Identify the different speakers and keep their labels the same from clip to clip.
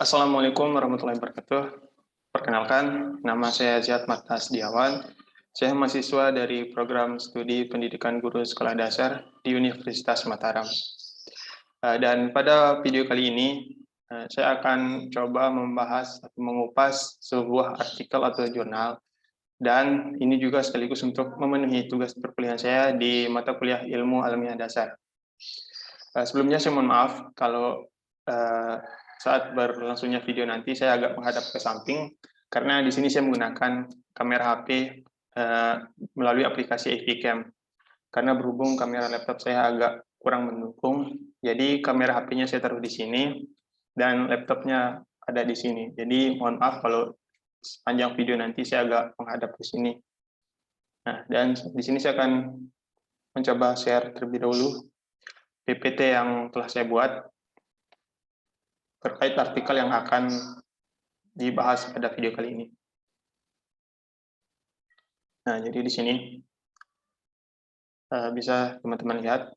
Speaker 1: Assalamualaikum warahmatullahi wabarakatuh. Perkenalkan, nama saya Ziad Mata Setiawan. Saya mahasiswa dari program studi pendidikan guru sekolah dasar di Universitas Mataram. Dan pada video kali ini, saya akan coba membahas atau mengupas sebuah artikel atau jurnal. Dan ini juga sekaligus untuk memenuhi tugas perkuliahan saya di mata kuliah Ilmu Alamiah Dasar. Sebelumnya saya mohon maaf kalau saat berlangsungnya video nanti saya agak menghadap ke samping karena di sini saya menggunakan kamera HP melalui aplikasi AVCam. Karena berhubung kamera laptop saya agak kurang mendukung, jadi kamera HP-nya saya taruh di sini dan laptopnya ada di sini. Jadi mohon maaf kalau sepanjang video nanti saya agak menghadap ke sini. Nah, dan di sini saya akan mencoba share terlebih dahulu PPT yang telah saya buat terkait artikel yang akan dibahas pada video kali ini. Nah, jadi di sini bisa teman-teman lihat.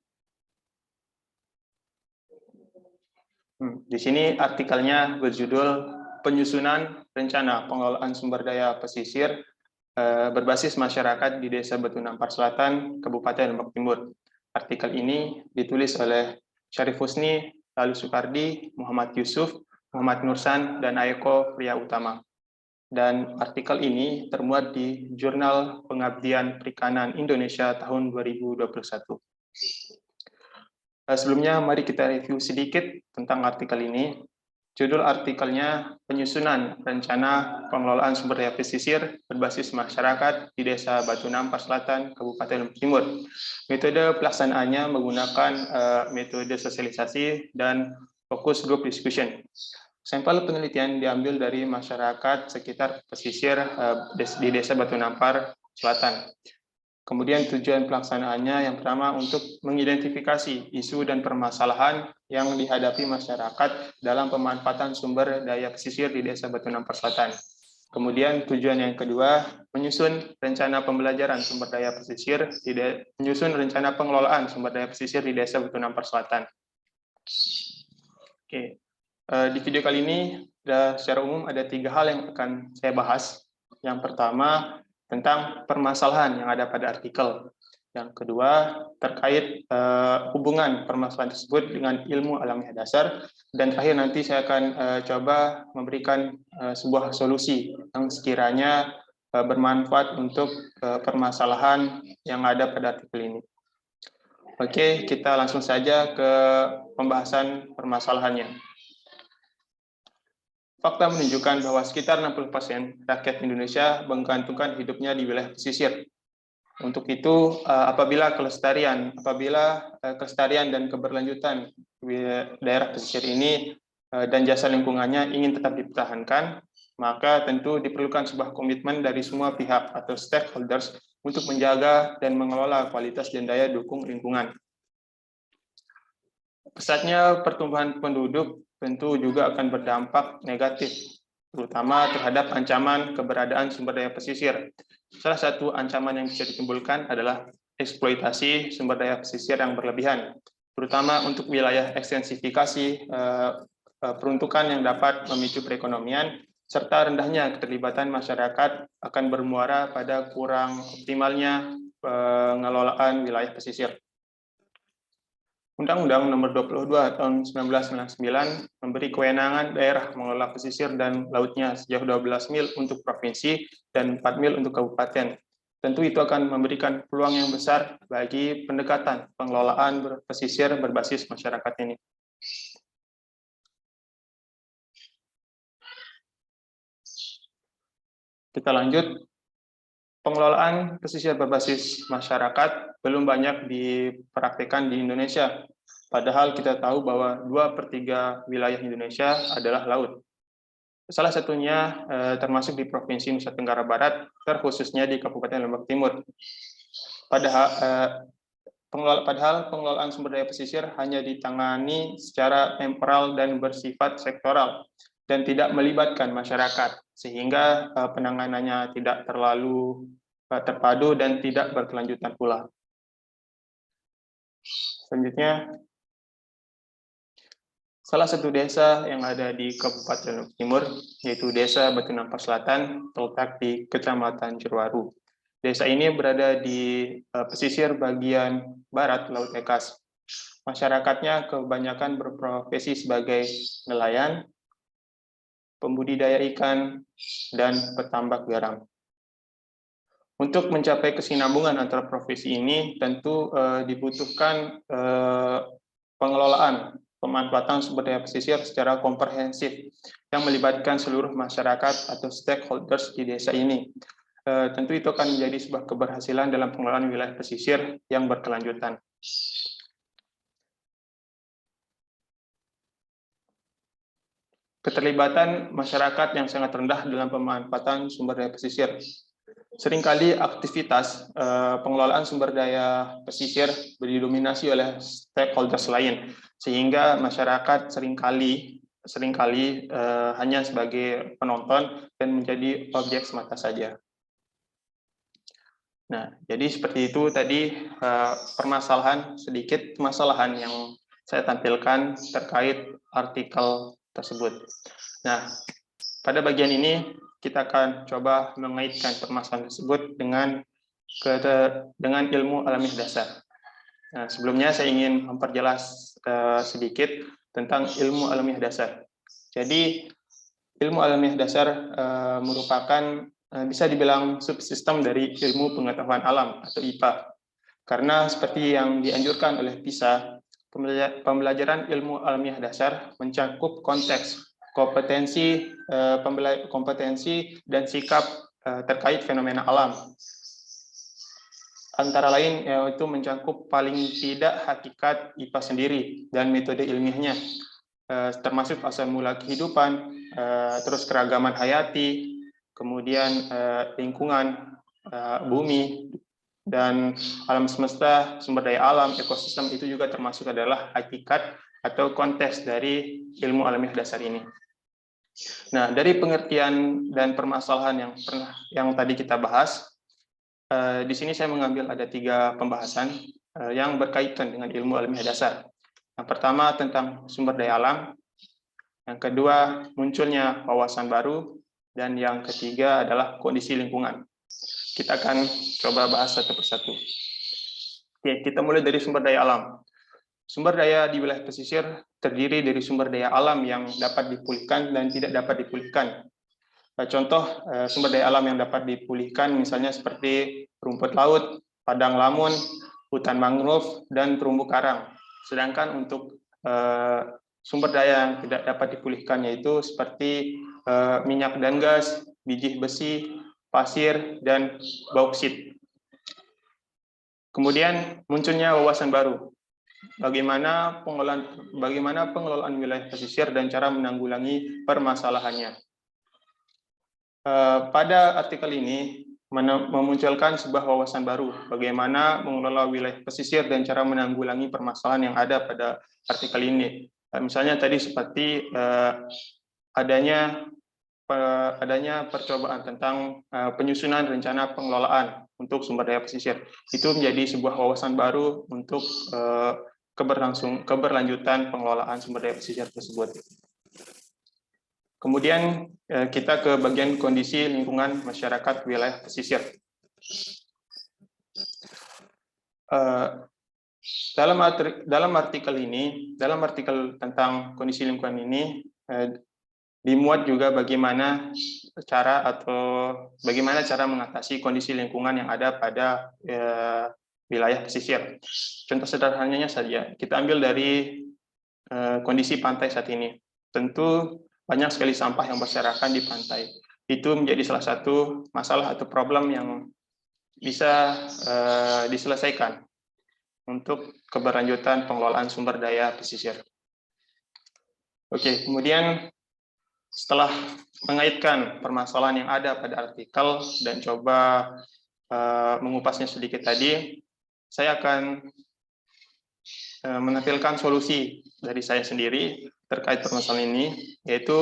Speaker 1: Di sini artikelnya berjudul Penyusunan Rencana Pengelolaan Sumber Daya Pesisir berbasis masyarakat di Desa Batu Nampar Selatan, Kabupaten Lombok Timur. Artikel ini ditulis oleh Syarif Husni, Lalu Soekardi, Muhammad Yusuf, Muhammad Nursan, dan Aeko Pria Utama. Dan artikel ini termuat di Jurnal Pengabdian Perikanan Indonesia tahun 2021. Sebelumnya, mari kita review sedikit tentang artikel ini. Judul artikelnya Penyusunan Rencana Pengelolaan Sumber Daya Pesisir berbasis Masyarakat di Desa Batu Nampar Selatan, Kabupaten Lombok Timur. Metode pelaksanaannya menggunakan metode sosialisasi dan fokus group discussion. Sampel penelitian diambil dari masyarakat sekitar pesisir di Desa Batu Nampar Selatan. Kemudian tujuan pelaksanaannya yang pertama untuk mengidentifikasi isu dan permasalahan yang dihadapi masyarakat dalam pemanfaatan sumber daya pesisir di Desa Batu Nampar Selatan. Kemudian tujuan yang kedua, menyusun rencana pembelajaran sumber daya pesisir, menyusun rencana pengelolaan sumber daya pesisir di Desa Batu Nampar Selatan. Oke. Di video kali ini, secara umum ada 3 hal yang akan saya bahas. Yang pertama, tentang permasalahan yang ada pada artikel. Yang kedua, terkait hubungan permasalahan tersebut dengan ilmu alamiah dasar. Dan terakhir nanti saya akan coba memberikan sebuah solusi yang sekiranya bermanfaat untuk permasalahan yang ada pada artikel ini. Oke, kita langsung saja ke pembahasan permasalahannya. Fakta menunjukkan bahwa sekitar 60% rakyat Indonesia menggantungkan hidupnya di wilayah pesisir. Untuk itu, apabila kelestarian dan keberlanjutan daerah pesisir ini dan jasa lingkungannya ingin tetap dipertahankan, maka tentu diperlukan sebuah komitmen dari semua pihak atau stakeholders untuk menjaga dan mengelola kualitas dan daya dukung lingkungan. Pesatnya pertumbuhan penduduk tentu juga akan berdampak negatif, terutama terhadap ancaman keberadaan sumber daya pesisir. Salah satu ancaman yang bisa ditimbulkan adalah eksploitasi sumber daya pesisir yang berlebihan, terutama untuk wilayah ekstensifikasi, peruntukan yang dapat memicu perekonomian, serta rendahnya keterlibatan masyarakat akan bermuara pada kurang optimalnya pengelolaan wilayah pesisir. Undang-Undang Nomor 22 Tahun 1999 memberi kewenangan daerah mengelola pesisir dan lautnya sejauh 12 mil untuk provinsi dan 4 mil untuk kabupaten. Tentu itu akan memberikan peluang yang besar bagi pendekatan pengelolaan pesisir berbasis masyarakat ini. Kita lanjut. Pengelolaan pesisir berbasis masyarakat belum banyak dipraktikkan di Indonesia. Padahal kita tahu bahwa 2/3 wilayah Indonesia adalah laut. Salah satunya termasuk di Provinsi Nusa Tenggara Barat, terkhususnya di Kabupaten Lombok Timur. Padahal pengelolaan sumber daya pesisir hanya ditangani secara temporal dan bersifat sektoral dan tidak melibatkan masyarakat, sehingga penanganannya tidak terlalu terpadu dan tidak berkelanjutan pula. Selanjutnya, salah satu desa yang ada di Kabupaten Timur, yaitu Desa Batu Nampak Selatan, terletak di Kecamatan Jeruwaru. Desa ini berada di pesisir bagian barat Laut Lekas. Masyarakatnya kebanyakan berprofesi sebagai nelayan, pembudidaya ikan, dan petambak garam. Untuk mencapai kesinambungan antara profesi ini, tentu dibutuhkan pengelolaan pemanfaatan sumber daya pesisir secara komprehensif yang melibatkan seluruh masyarakat atau stakeholders di desa ini. Tentu itu akan menjadi sebuah keberhasilan dalam pengelolaan wilayah pesisir yang berkelanjutan. Keterlibatan masyarakat yang sangat rendah dalam pemanfaatan sumber daya pesisir. Seringkali aktivitas pengelolaan sumber daya pesisir didominasi oleh stakeholders lain, sehingga masyarakat seringkali hanya sebagai penonton dan menjadi objek semata saja. Nah, jadi seperti itu tadi permasalahan yang saya tampilkan terkait artikel tersebut. Nah, pada bagian ini kita akan coba mengaitkan permasalahan tersebut dengan ilmu alamiah dasar. Nah, sebelumnya saya ingin memperjelas sedikit tentang ilmu alamiah dasar. Jadi, ilmu alamiah dasar merupakan bisa dibilang subsistem dari ilmu pengetahuan alam atau IPA. Karena seperti yang dianjurkan oleh PISA, pembelajaran ilmu alamiah dasar mencakup konteks, kompetensi dan sikap terkait fenomena alam. Antara lain yaitu mencakup paling tidak hakikat IPA sendiri dan metode ilmiahnya, termasuk asal mula kehidupan, terus keragaman hayati, kemudian lingkungan, bumi, dan alam semesta, sumber daya alam, ekosistem itu juga termasuk adalah hakikat atau konteks dari ilmu alamiah dasar ini. Nah, dari pengertian dan permasalahan yang tadi kita bahas, di sini saya mengambil ada 3 pembahasan yang berkaitan dengan ilmu alamiah dasar. Yang pertama tentang sumber daya alam, yang kedua munculnya wawasan baru, dan yang ketiga adalah kondisi lingkungan. Kita akan coba bahas satu persatu. Oke, kita mulai dari sumber daya alam. Sumber daya di wilayah pesisir terdiri dari sumber daya alam yang dapat dipulihkan dan tidak dapat dipulihkan. Contoh sumber daya alam yang dapat dipulihkan misalnya seperti rumput laut, padang lamun, hutan mangrove, dan terumbu karang. Sedangkan untuk sumber daya yang tidak dapat dipulihkan yaitu seperti minyak dan gas, biji besi, pasir, dan bauksit. Kemudian munculnya wawasan baru. Bagaimana pengelolaan wilayah pesisir dan cara menanggulangi permasalahannya. Pada artikel ini memunculkan sebuah wawasan baru, bagaimana mengelola wilayah pesisir dan cara menanggulangi permasalahan yang ada pada artikel ini. Misalnya tadi seperti adanya percobaan tentang penyusunan rencana pengelolaan untuk sumber daya pesisir. Itu menjadi sebuah wawasan baru untuk keberlanjutan pengelolaan sumber daya pesisir tersebut. Kemudian kita ke bagian kondisi lingkungan masyarakat wilayah pesisir. Dalam artikel tentang kondisi lingkungan ini dimuat juga bagaimana cara mengatasi kondisi lingkungan yang ada pada wilayah pesisir. Contoh sederhananya saja, kita ambil dari kondisi pantai saat ini. Tentu banyak sekali sampah yang berserakan di pantai. Itu menjadi salah satu masalah atau problem yang bisa diselesaikan untuk keberlanjutan pengelolaan sumber daya pesisir. Oke, kemudian setelah mengaitkan permasalahan yang ada pada artikel dan coba mengupasnya sedikit tadi, saya akan menampilkan solusi dari saya sendiri terkait permasalahan ini, yaitu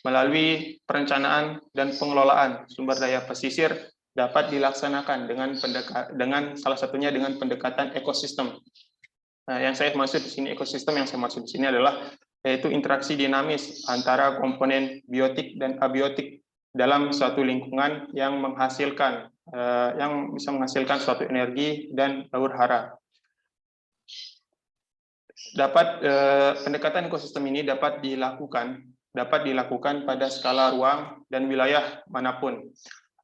Speaker 1: melalui perencanaan dan pengelolaan sumber daya pesisir dapat dilaksanakan dengan salah satunya dengan pendekatan ekosistem. Nah, yang saya maksud di sini ekosistem yang saya maksud di sini adalah yaitu interaksi dinamis antara komponen biotik dan abiotik dalam suatu lingkungan yang bisa menghasilkan suatu energi dan balur hara. Pendekatan ekosistem ini dapat dilakukan pada skala ruang dan wilayah manapun,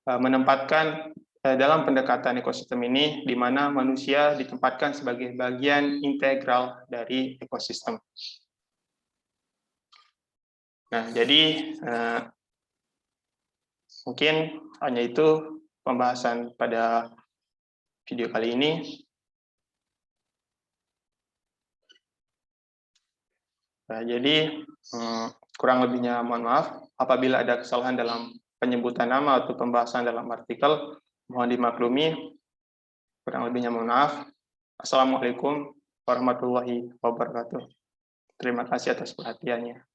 Speaker 1: menempatkan dalam pendekatan ekosistem ini di mana manusia ditempatkan sebagai bagian integral dari ekosistem. Nah, jadi mungkin hanya itu pembahasan pada video kali ini. Nah, jadi kurang lebihnya mohon maaf. Apabila ada kesalahan dalam penyebutan nama atau pembahasan dalam artikel, mohon dimaklumi. Kurang lebihnya mohon maaf. Assalamualaikum warahmatullahi wabarakatuh. Terima kasih atas perhatiannya.